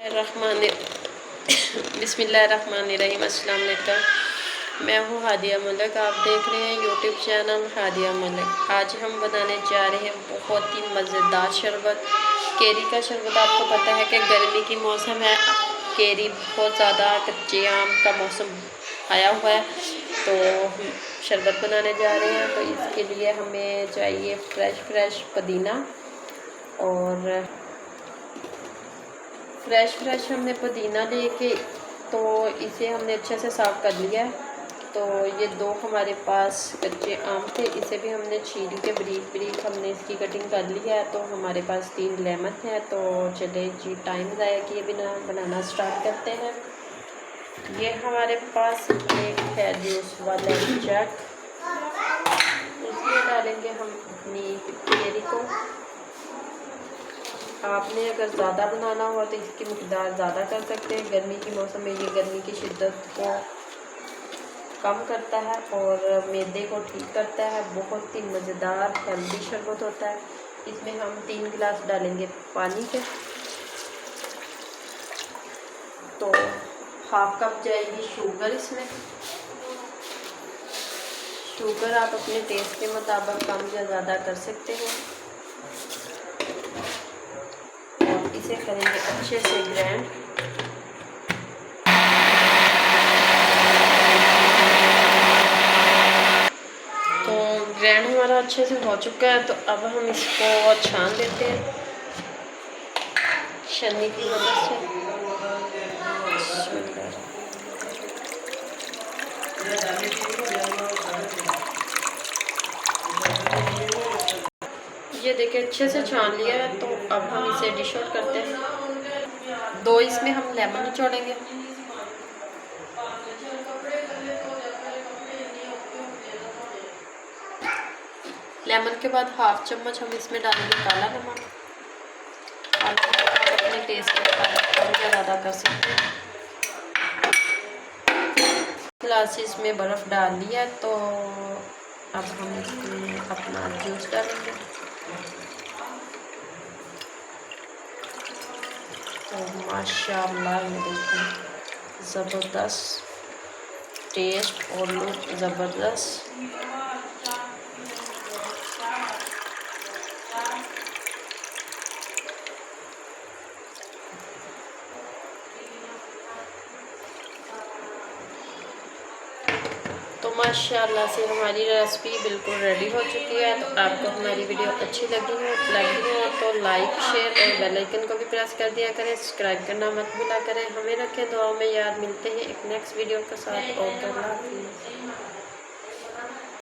रहमान बिस्मिल्लाहिर्रहमानिर्रहीम। अस्सलाम वालेकुम। मैं हूँ हादिया मलिक, आप देख रहे हैं यूट्यूब चैनल हादिया मलिक। आज हम बनाने जा रहे हैं बहुत ही मज़ेदार शरबत, केरी का शरबत। आपको पता है कि गर्मी की मौसम है, केरी बहुत ज़्यादा, कच्चे आम का मौसम आया हुआ है, तो हम शरबत बनाने जा रहे हैं। तो इसके लिए हमें चाहिए फ्रेश पुदीना, और फ्रेश हमने पुदीना लेके तो इसे हमने अच्छे से साफ़ कर लिया है। तो ये 2 हमारे पास कच्चे आम थे, इसे भी हमने छील के बारीक हमने इसकी कटिंग कर ली है। तो हमारे पास 3 लेमन है। तो चले जी, टाइम ज़ाया किए बिना बनाना स्टार्ट करते हैं। ये हमारे पास एक है जूस वाला जग, इसमें डालेंगे हम अपनी केरी को। आपने अगर ज़्यादा बनाना हो तो इसकी मकदार ज़्यादा कर सकते हैं। गर्मी के मौसम में ये गर्मी की शिद्दत को कम करता है और मैदे को ठीक करता है। बहुत ही मज़ेदार हेल्दी शरबत होता है। इसमें हम 3 गिलास डालेंगे पानी के, तो 1/2 कप जाएगी शुगर। इसमें शुगर आप अपने टेस्ट के मुताबिक कम या ज़्यादा कर सकते हैं। इसे करेंगे अच्छे से ग्राइंड। तो ग्राइंड हमारा अच्छे से हो चुका है। तो अब हम इसको छान देते हैं छन्नी की मदद से। ये देखिए अच्छे से छान लिया है। तो अब हम इसे डिश आउट करते हैं। 2 इसमें हम लेमन निचोड़ेंगे। लेमन के बाद 1/2 चम्मच हम इसमें डालेंगे काला नमक। आप अपने टेस्ट के मुताबिक कम या ज़्यादा कर सकते हैं। गिलास इसमें बर्फ़ डाल दिया, तो अब हम इसमें अपना जूस डालेंगे। तो माशाल्लाह ये देखें, ज़बरदस्त टेस्ट और लुक ज़बरदस्त। तो माशाल्लाह से हमारी रेसिपी बिल्कुल रेडी हो चुकी है। तो आपको हमारी वीडियो अच्छी लगी हो तो लाइक, शेयर और बेल आइकन को भी प्रेस कर दिया करें। सब्सक्राइब करना मत भूला करें। हमें रखें दुआ में याद। मिलते हैं एक नेक्स्ट वीडियो के साथ। और